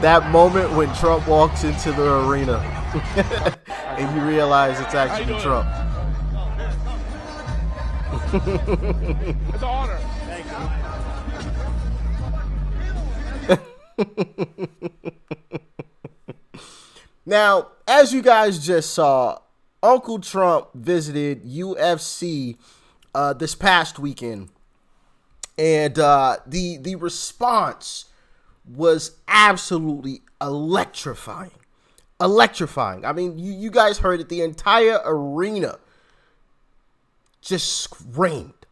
That moment when Trump walks into the arena and you realize it's actually Trump. It's an honor. Thank you. Now, as you guys just saw, Uncle Trump visited UFC this past weekend, and the response was absolutely electrifying. I mean, you guys heard it. The entire arena just screamed,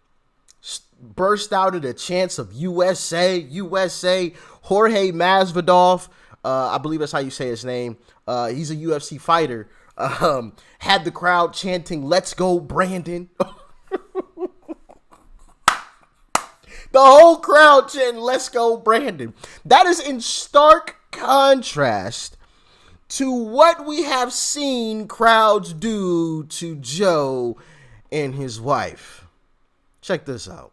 burst out in a chants of USA, USA. Jorge Masvidal, I believe that's how you say his name. He's a UFC fighter. Had the crowd chanting, "Let's go, Brandon." The whole crowd chanting, "Let's go, Brandon." That is in stark contrast to what we have seen crowds do to Joe and his wife. Check this out.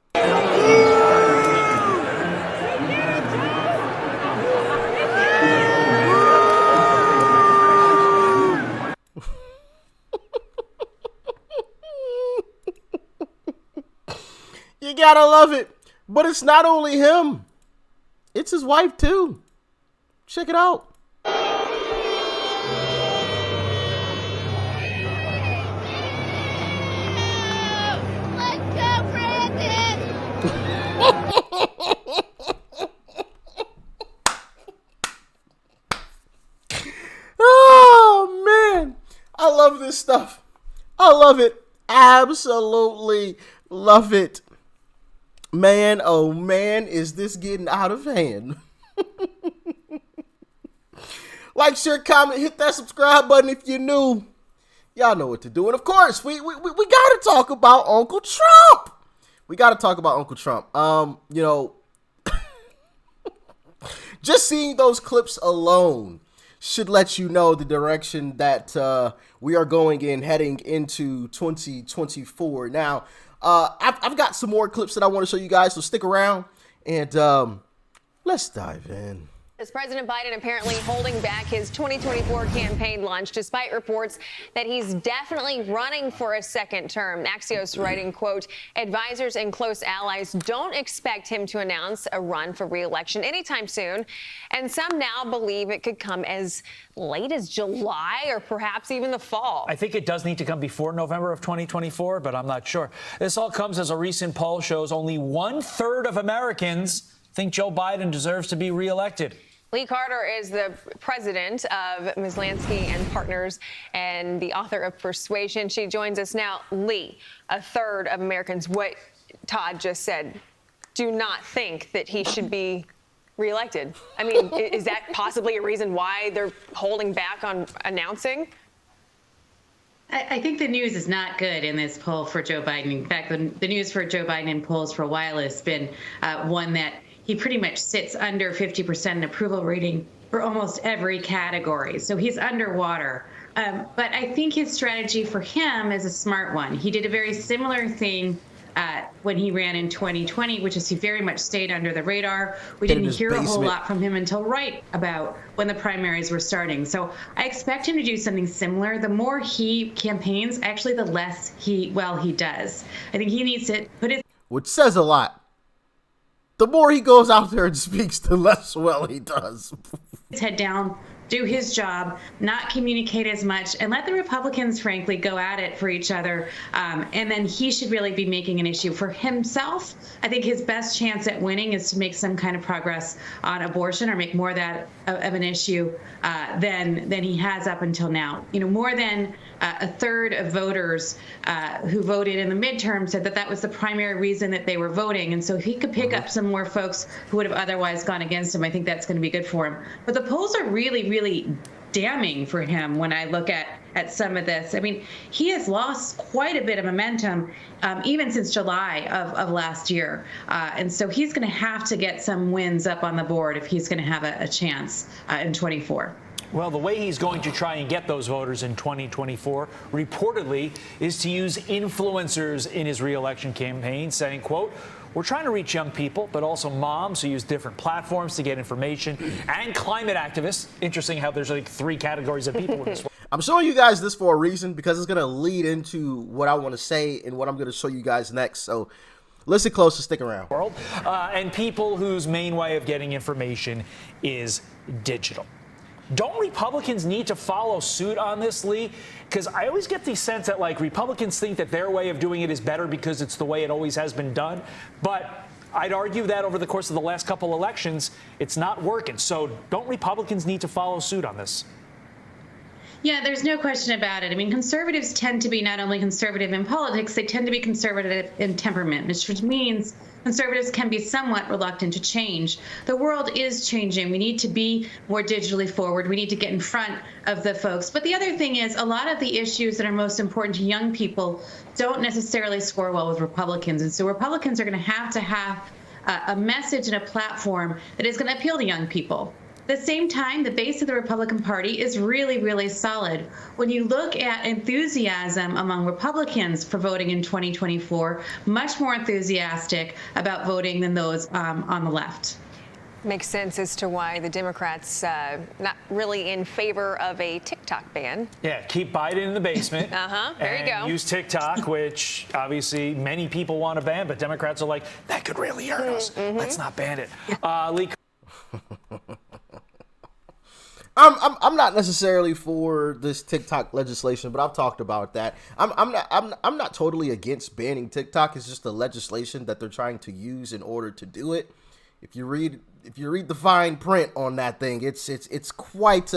You gotta love it. But it's not only him. It's his wife, too. Check it out. Let's go, Brandon! Oh, man. I love this stuff. I love it. Absolutely love it. Man, oh man, is this getting out of hand? Like, share, comment, hit that subscribe button if you're new. Y'all know what to do. And of course, we gotta talk about Uncle Trump. We gotta talk about Uncle Trump. You know, just seeing those clips alone should let you know the direction that we are going in heading into 2024. Now, I've got some more clips that I want to show you guys, so stick around and let's dive in. As President Biden apparently holding back his 2024 campaign launch despite reports that he's definitely running for a second term. Axios writing, quote, advisors and close allies don't expect him to announce a run for re-election anytime soon. And some now believe it could come as late as July or perhaps even the fall. I think it does need to come before November of 2024, but I'm not sure. This all comes as a recent poll shows only 1/3 of Americans think Joe Biden deserves to be reelected. Lee Carter is the president of Ms. Lansky and Partners and the author of Persuasion. She joins us now. Lee, 1/3 of Americans, what Todd just said, do not think that he should be reelected. I mean, is that possibly a reason why they're holding back on announcing? I think the news is not good in this poll for Joe Biden. In fact, the news for Joe Biden in polls for a while has been one that he pretty much sits under 50% approval rating for almost every category. So he's underwater. But I think his strategy for him is a smart one. He did a very similar thing when he ran in 2020, which is he very much stayed under the radar. We didn't hear a whole lot from him until right about when the primaries were starting. So I expect him to do something similar. The more he campaigns, actually, the less he does. I think he needs to put his... Which says a lot. The more he goes out there and speaks, the less well he does. His head down, do his job, not communicate as much, and let the Republicans, frankly, go at it for each other. And then he should really be making an issue for himself. I think his best chance at winning is to make some kind of progress on abortion or make more of that of an issue than he has up until now. You know, more than 1/3 of voters who voted in the midterm said that was the primary reason that they were voting. And so if he could pick up some more folks who would have otherwise gone against him, I think that's going to be good for him. But the polls are really, really damning for him when I look at some of this. I mean, he has lost quite a bit of momentum even since July of last year. And so he's going to have to get some wins up on the board if he's going to have a chance in 24. Well, the way he's going to try and get those voters in 2024, reportedly, is to use influencers in his reelection campaign, saying, quote, we're trying to reach young people, but also moms who use different platforms to get information, and climate activists. Interesting how there's like 3 categories of people in this. I'm showing you guys this for a reason, because it's going to lead into what I want to say and what I'm going to show you guys next. So listen close and stick around. World, and people whose main way of getting information is digital. Don't Republicans need to follow suit on this, Lee? Because I always get the sense that, like, Republicans think that their way of doing it is better because it's the way it always has been done. But I'd argue that over the course of the last couple elections, it's not working. So don't Republicans need to follow suit on this? Yeah, there's no question about it. I mean, conservatives tend to be not only conservative in politics, they tend to be conservative in temperament, which means conservatives can be somewhat reluctant to change. The world is changing. We need to be more digitally forward. We need to get in front of the folks. But the other thing is, a lot of the issues that are most important to young people don't necessarily score well with Republicans. And so Republicans are going to have a message and a platform that is going to appeal to young people. At the same time, the base of the Republican Party is really, really solid. When you look at enthusiasm among Republicans for voting in 2024, much more enthusiastic about voting than those on the left. Makes sense as to why the Democrats not really in favor of a TikTok ban. Yeah, keep Biden in the basement. There you go. Use TikTok, which obviously many people want to ban, but Democrats are like, that could really hurt us. Let's not ban it. Lee. I'm not necessarily for this TikTok legislation, but I've talked about that. I'm not totally against banning TikTok. It's just the legislation that they're trying to use in order to do it. If you read the fine print on that thing, it's quite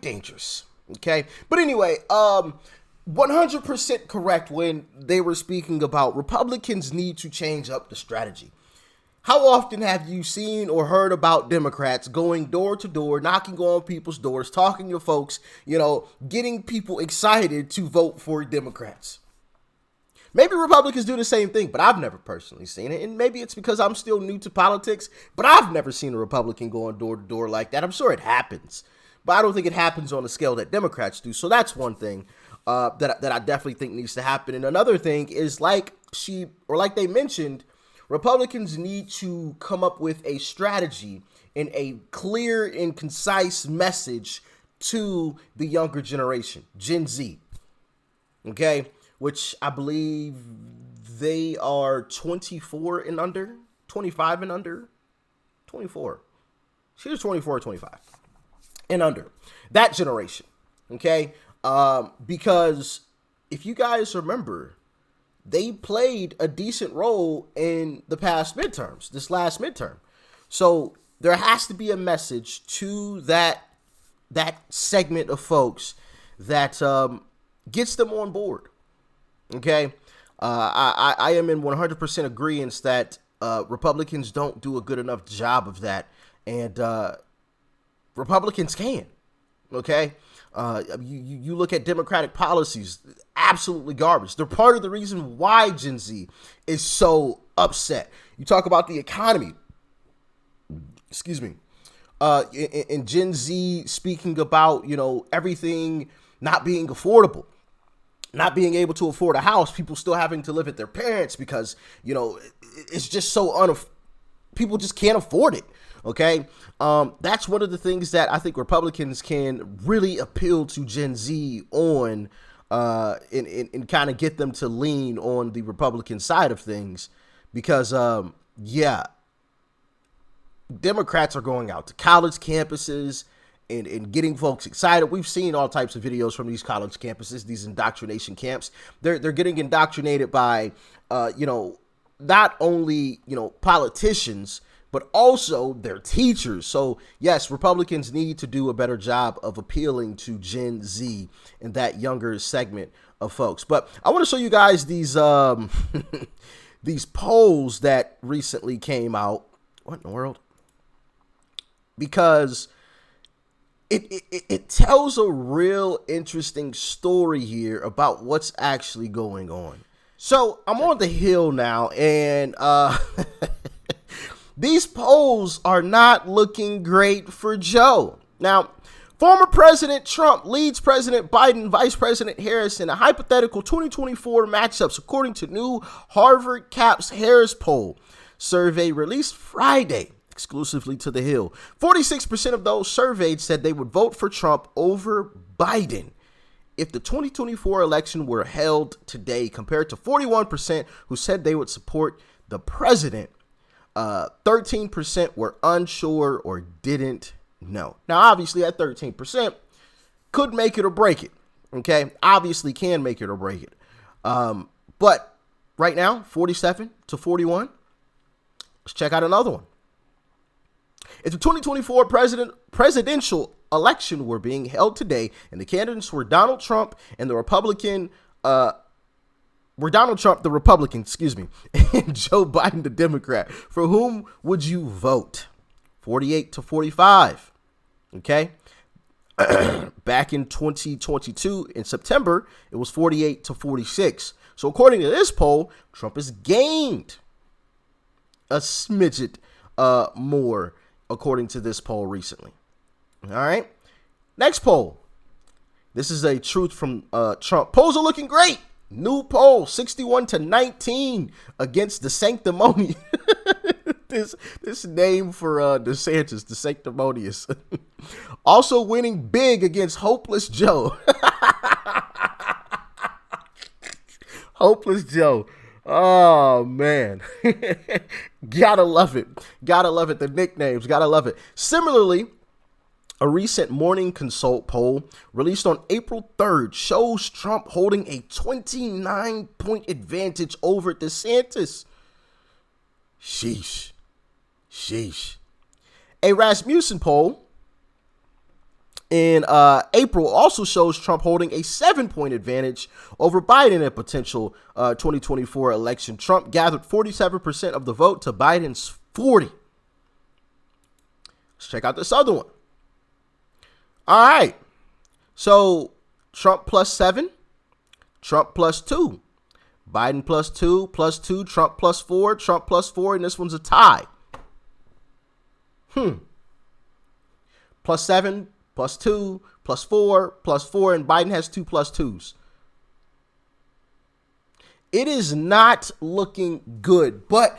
dangerous. Okay, but anyway, 100% correct when they were speaking about Republicans need to change up the strategy. How often have you seen or heard about Democrats going door to door, knocking on people's doors, talking to folks, getting people excited to vote for Democrats? Maybe Republicans do the same thing, but I've never personally seen it. And maybe it's because I'm still new to politics, but I've never seen a Republican going door to door like that. I'm sure it happens, but I don't think it happens on the scale that Democrats do. So that's one thing that I definitely think needs to happen. And another thing is, like they mentioned, Republicans need to come up with a strategy and a clear and concise message to the younger generation, Gen Z, okay, which I believe they are 24 and under, 25 and under, 24. She was 24 or 25 and under, that generation, okay, because if you guys remember, they played a decent role in the past midterms, this last midterm. So there has to be a message to that segment of folks that gets them on board. Okay, I am in 100% agreement that Republicans don't do a good enough job of that, and Republicans can. Okay. You look at Democratic policies, absolutely garbage. They're part of the reason why Gen Z is so upset. You talk about the economy, excuse me, and Gen Z speaking about, everything not being affordable, not being able to afford a house, people still having to live at their parents because, it's just so people just can't afford it. Okay, that's one of the things that I think Republicans can really appeal to Gen Z on, and kind of get them to lean on the Republican side of things, because Democrats are going out to college campuses and getting folks excited. We've seen all types of videos from these college campuses, these indoctrination camps. They're getting indoctrinated by, not only politicians, but also their teachers. So yes, Republicans need to do a better job of appealing to Gen Z and that younger segment of folks. But I want to show you guys these these polls that recently came out. What in the world? Because it tells a real interesting story here about what's actually going on. So I'm on the Hill now, and these polls are not looking great for Joe. Now, Former President Trump leads President Biden, Vice President Harris in a hypothetical 2024 matchups, according to new Harvard Capps Harris poll survey released Friday, exclusively to The Hill. 46% of those surveyed said they would vote for Trump over Biden if the 2024 election were held today, compared to 41% who said they would support the president. 13% were unsure or didn't know. Now, obviously, that 13% could make it or break it. Okay, obviously can make it or break it. But right now, 47 to 41. Let's check out another one. If the 2024 presidential election were being held today and the candidates were Donald Trump and the Republican, and Joe Biden, the Democrat, for whom would you vote? 48 to 45. Okay. Back in 2022, in September, it was 48 to 46. So according to this poll, Trump has gained a smidget more, according to this poll recently. All right. Next poll. This is a truth from Trump. Polls are looking great. New poll, 61 to 19 against the sanctimonious. this name for DeSantis, the sanctimonious. Also winning big against Hopeless Joe. Hopeless Joe. Oh, man. Gotta love it. Gotta love it. The nicknames. Gotta love it. Similarly, a recent Morning Consult poll released on April 3rd shows Trump holding a 29-point advantage over DeSantis. Sheesh. Sheesh. A Rasmussen poll in April also shows Trump holding a 7-point advantage over Biden in a potential 2024 election. Trump gathered 47% of the vote to Biden's 40%. Let's check out this other one. All right. So Trump plus 7, Trump plus 2, Biden plus 2, Trump plus 4, and this one's a tie. Plus 7, plus 2, plus 4, and Biden has 2 plus 2s. It is not looking good, but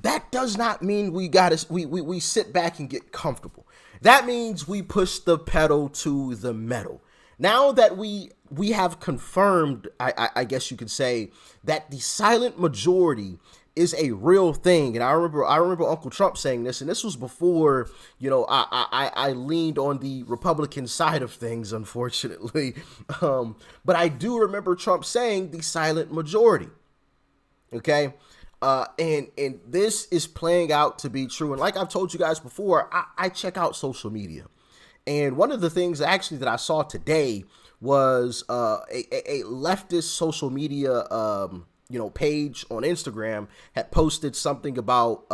that does not mean we sit back and get comfortable. That means we push the pedal to the metal. Now that we have confirmed, I guess you could say, that the silent majority is a real thing. And I remember Uncle Trump saying this, and this was before, I leaned on the Republican side of things, unfortunately. But I do remember Trump saying the silent majority. Okay. And this is playing out to be true. And like I've told you guys before, I check out social media. And one of the things actually that I saw today was a leftist social media page on Instagram had posted something about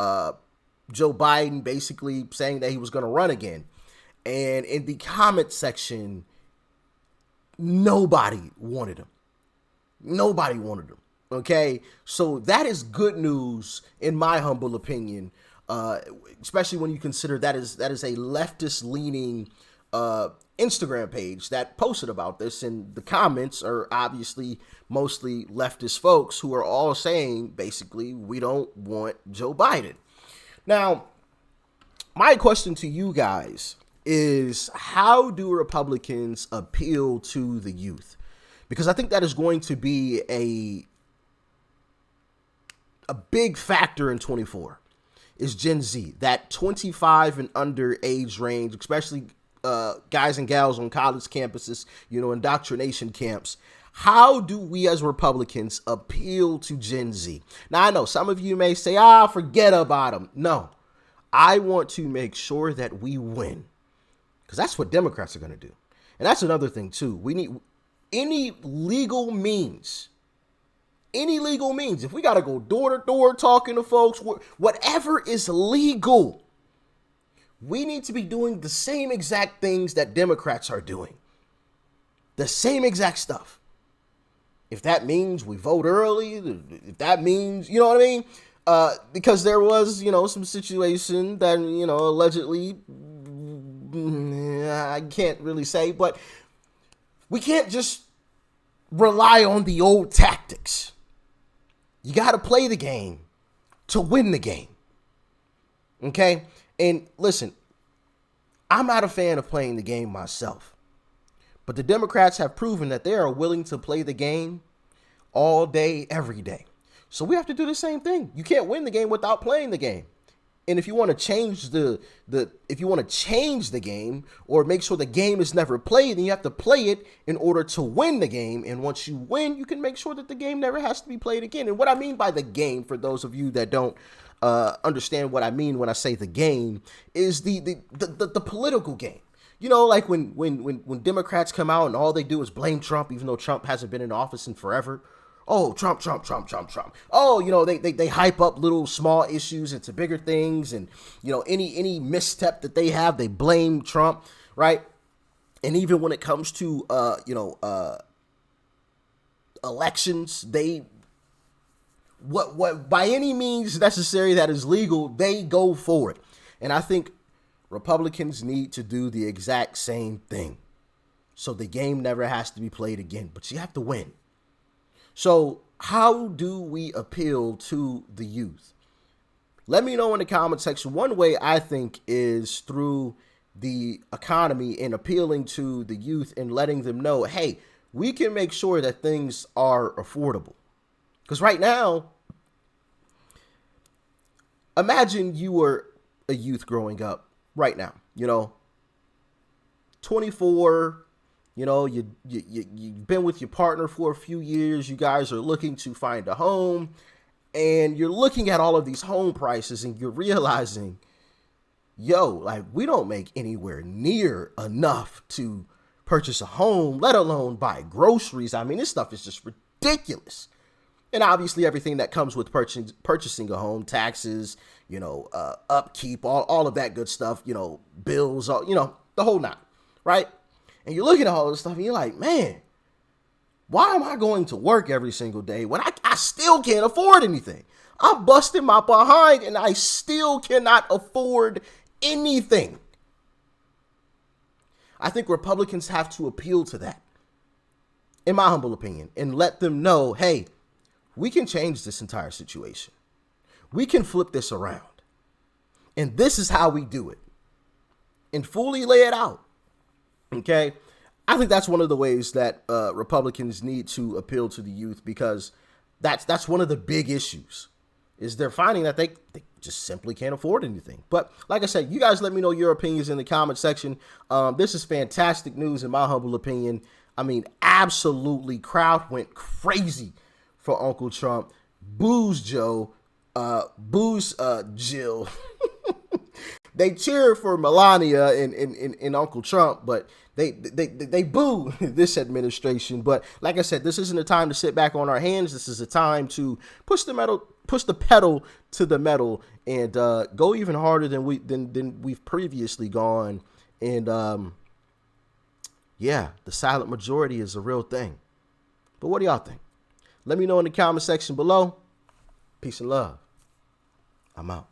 Joe Biden basically saying that he was going to run again. And in the comment section, nobody wanted him. Nobody wanted him. Okay, so that is good news in my humble opinion, especially when you consider that is a leftist leaning Instagram page that posted about this, and the comments are obviously mostly leftist folks who are all saying basically we don't want Joe Biden. Now, my question to you guys is, how do Republicans appeal to the youth? Because I think that is going to be a big factor in 24 is Gen Z, that 25 and under age range, especially guys and gals on college campuses, indoctrination camps. How do we as Republicans appeal to Gen Z? Now, I know some of you may say, forget about them. No, I want to make sure that we win, because that's what Democrats are going to do. And that's another thing too. We need any legal means. If we got to go door to door talking to folks, whatever is legal, we need to be doing the same exact things that Democrats are doing. The same exact stuff. If that means we vote early, if that means, you know what I mean? Because there was, some situation that, allegedly I can't really say, but we can't just rely on the old tactics. You got to play the game to win the game. Okay? And listen, I'm not a fan of playing the game myself, but the Democrats have proven that they are willing to play the game all day, every day. So we have to do the same thing. You can't win the game without playing the game. And if you want to change if you want to change the game or make sure the game is never played, then you have to play it in order to win the game. And once you win, you can make sure that the game never has to be played again. And what I mean by the game, for those of you that don't understand what I mean when I say the game, is the political game. You know, like when Democrats come out and all they do is blame Trump, even though Trump hasn't been in office in forever. Oh, Trump. Oh, you know, they hype up little small issues into bigger things. And, you know, any misstep that they have, they blame Trump, right? And even when it comes to, elections, what by any means necessary that is legal, they go for it. And I think Republicans need to do the exact same thing. So the game never has to be played again, but you have to win. So how do we appeal to the youth? Let me know in the comment section. One way I think is through the economy and appealing to the youth and letting them know, hey, we can make sure that things are affordable. Because right now, imagine you were a youth growing up right now, 24. You've been with your partner for a few years. You guys are looking to find a home, and you're looking at all of these home prices, and you're realizing, we don't make anywhere near enough to purchase a home, let alone buy groceries. I mean, this stuff is just ridiculous. And obviously everything that comes with purchasing a home, taxes, upkeep, all of that good stuff, bills, the whole nine, right? And you're looking at all this stuff and you're like, man, why am I going to work every single day when I still can't afford anything? I'm busting my behind and I still cannot afford anything. I think Republicans have to appeal to that, in my humble opinion, and let them know, hey, we can change this entire situation. We can flip this around. And this is how we do it. And fully lay it out. Okay, I think that's one of the ways that Republicans need to appeal to the youth, because that's one of the big issues, is they're finding that they just simply can't afford anything. But like I said, you guys let me know your opinions in the comment section. This is fantastic news in my humble opinion. I mean, absolutely, crowd went crazy for Uncle Trump. Booze Joe, booze Jill. They cheer for Melania and Uncle Trump, but they boo this administration. But like I said, this isn't a time to sit back on our hands. This is a time to push the pedal to the metal, and go even harder than we've previously gone. And the silent majority is a real thing. But what do y'all think? Let me know in the comment section below. Peace and love. I'm out.